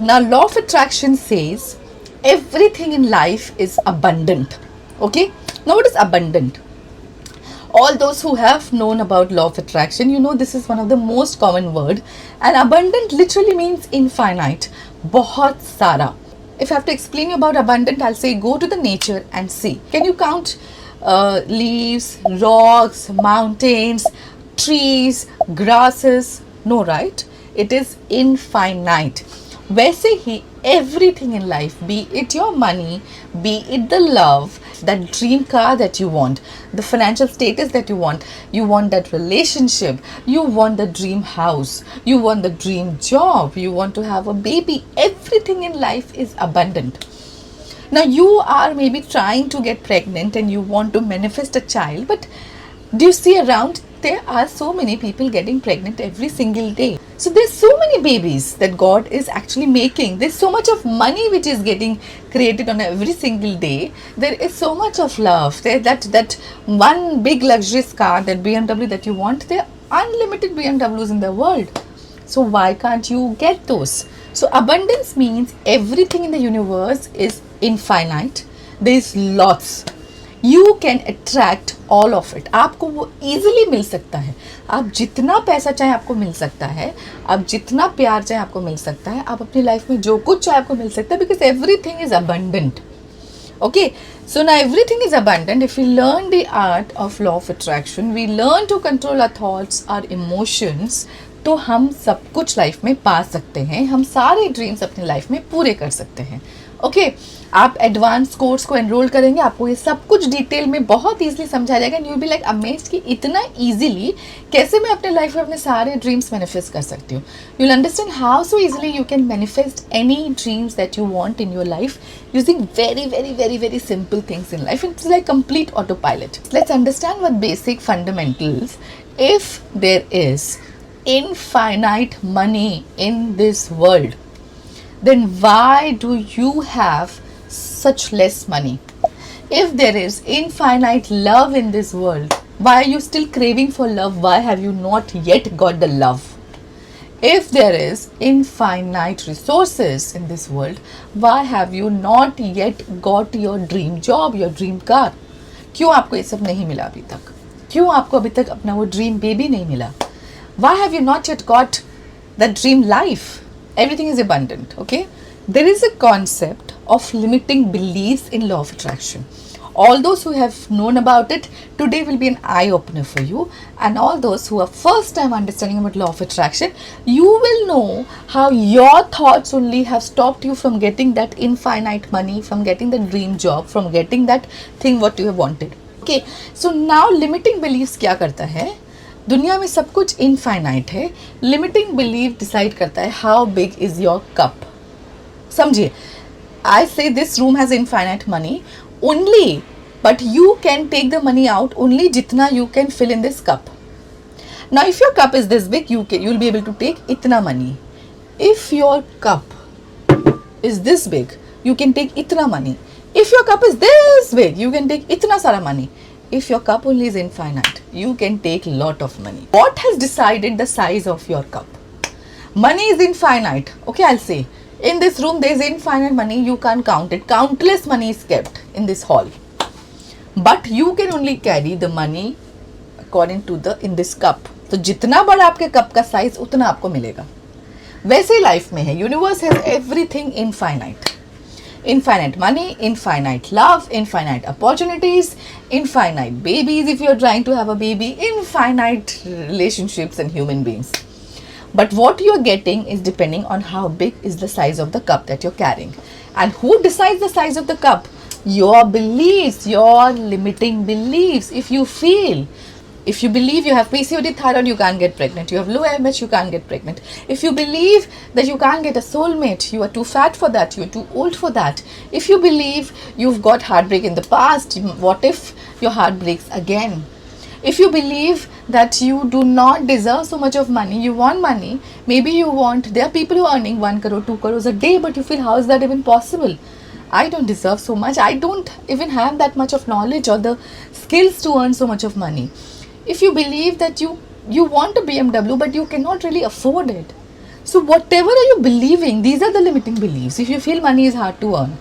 Now, law of attraction says everything in life is abundant. Okay, now what is abundant? All those who have known about law of attraction, you know this is one of the most common word, and abundant literally means infinite, बहुत सारा. If I have to explain you about abundant, I'll say go to the nature and see. Can you count leaves, rocks, mountains, trees, grasses? No, right? It is infinite. वैसे ही everything in life, be it your money, be it the love, that dream car that you want, the financial status that you want that relationship, you want the dream house, you want the dream job, you want to have a baby, everything in life is abundant. Now you are maybe trying to get pregnant and you want to manifest a child, but do you see around, there are so many people getting pregnant every single day. So there's so many babies that God is actually making. There's so much of money which is getting created on every single day. There is so much of love. There that one big luxurious car, that BMW that you want, there are unlimited BMWs in the world. So why can't you get those? So abundance means everything in the universe is infinite. There's lots. You can attract all of it. आपको वो easily मिल सकता है. आप जितना पैसा चाहे आपको मिल सकता है, आप जितना प्यार चाहे आपको मिल सकता है, आप अपनी लाइफ में जो कुछ चाहे आपको मिल सकता है, because everything is abundant. Okay, so now everything is abundant. If we learn the art of law of attraction, we learn to control our thoughts, our emotions, तो हम सब कुछ लाइफ में पा सकते हैं. हम सारे ड्रीम्स अपनी लाइफ में पूरे कर सकते हैं. ओके, आप एडवांस कोर्स को एनरोल करेंगे, आपको ये सब कुछ डिटेल में बहुत ईजिली समझा जाएगा. And you be like amazed कि इतना ईजिली कैसे मैं अपने लाइफ में अपने सारे ड्रीम्स मैनिफेस्ट कर सकती हूँ. You will understand how so easily you can manifest any dreams that you want in your life using very very very very simple things in life. It's like complete autopilot. Let's understand what basic fundamentals. If there is infinite money in this world, then why do you have such less money? If there is infinite love in this world, why are you still craving for love? Why have you not yet got the love? If there is infinite resources in this world, why have you not yet got your dream job, your dream car? क्यों आपको ये सब नहीं मिला अभी तक? क्यों आपको अभी तक अपना वो ड्रीम बेबी नहीं मिला? Why have you not yet got that dream life? Everything is abundant, okay? There is a concept of limiting beliefs in law of attraction. All those who have known about it, today will be an eye-opener for you. And all those who are first time understanding about law of attraction, you will know how your thoughts only have stopped you from getting that infinite money, from getting the dream job, from getting that thing what you have wanted. Okay, so now limiting beliefs क्या करता है? दुनिया में सब कुछ infinite है. Limiting belief decide करता है how big is your cup. समझिए, I say this room has infinite money only, but you can take the money out only जितना you can fill in this cup. Now if your cup is this big, you will be able to take इतना money. If your cup is this big, you can take इतना money. If your cup is this big, you can take इतना सारा money. If your cup only is infinite, you can take lot of money. What has decided the size of your cup? Money is infinite. Okay, I'll say. In this room, there is infinite money. You can't count it. Countless money is kept in this hall. But you can only carry the money according to in this cup. तो जितना बड़ा आपके cup का size उतना आपको मिलेगा. वैसे life में है. Universe has everything infinite. Infinite money, infinite love, infinite opportunities, infinite babies if you're trying to have a baby, infinite relationships and human beings. But what you're getting is depending on how big is the size of the cup that you're carrying. And who decides the size of the cup? Your beliefs, your limiting beliefs. If you believe you have PCOD, thyroid, you can't get pregnant. You have low AMH, you can't get pregnant. If you believe that you can't get a soulmate, you are too fat for that, you are too old for that. If you believe you've got heartbreak in the past, what if your heart breaks again? If you believe that you do not deserve so much of money, you want money, maybe there are people who are earning 1 crore, 2 crores a day, but you feel how is that even possible? I don't deserve so much. I don't even have that much of knowledge or the skills to earn so much of money. If you believe that you want a BMW but you cannot really afford it, So whatever are you believing, these are the limiting beliefs. If you feel money is hard to earn,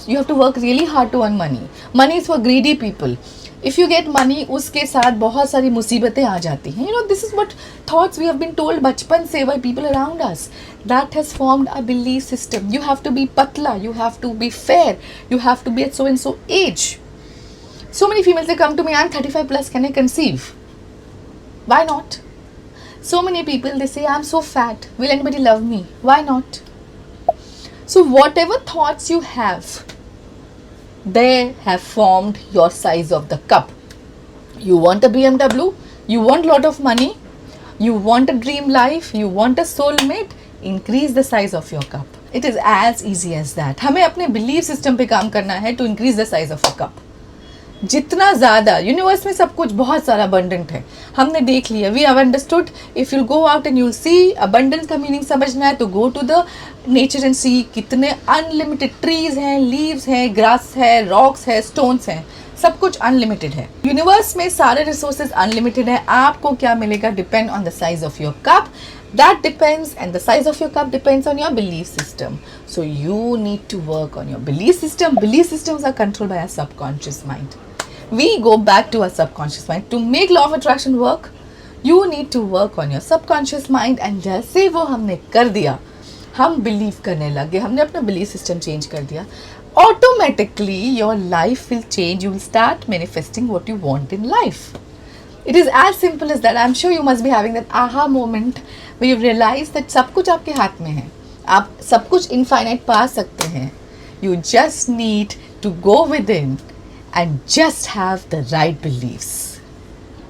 you have to work really hard to earn money. Money is for greedy people. If you get money, उसके साथ बहुत सारी मुसीबतें आ जाती हैं. You know, this is what thoughts we have been told बचपन से by people around us. That has formed a belief system. You have to be patla, you have to be fair, you have to be at so and so age. So many females, they come to me, I'm 35 plus, can I conceive? Why not? So many people, they say, I'm so fat, will anybody love me? Why not? So whatever thoughts you have, they have formed your size of the cup. You want a BMW, you want lot of money, you want a dream life, you want a soulmate, increase the size of your cup. It is as easy as that. हमें अपने belief system पे काम करना है to increase the size of a cup. जितना ज़्यादा, universe में सब कुछ बहुत सारा abundant है, हमने देख लिया. We have understood. If you'll go out and you'll see abundance का meaning समझना है तो go to the nature and see कितने unlimited trees हैं, leaves हैं, grass है, rocks है, stones हैं, सब कुछ अनलिमिटेड है. यूनिवर्स में सारे रिसोर्सेज अनलिमिटेड है. आपको क्या मिलेगा depend on the size of your cup. That depends, and the size of your cup depends on your belief system. So you need to work on your belief system. Belief systems are controlled by our subconscious mind. We go back to our subconscious mind. To make law of attraction work, you need to work on your subconscious mind. And जैसे वो हमने कर दिया, हम believe करने लगे, हमने अपना belief system change कर दिया, automatically your life will change. You will start manifesting what you want in life. It is as simple as that. I'm sure you must be having that aha moment where you realize that सब कुछ आपके हाथ में है. आप सब कुछ infinite पा सकते हैं. You just need to go within and just have the right beliefs.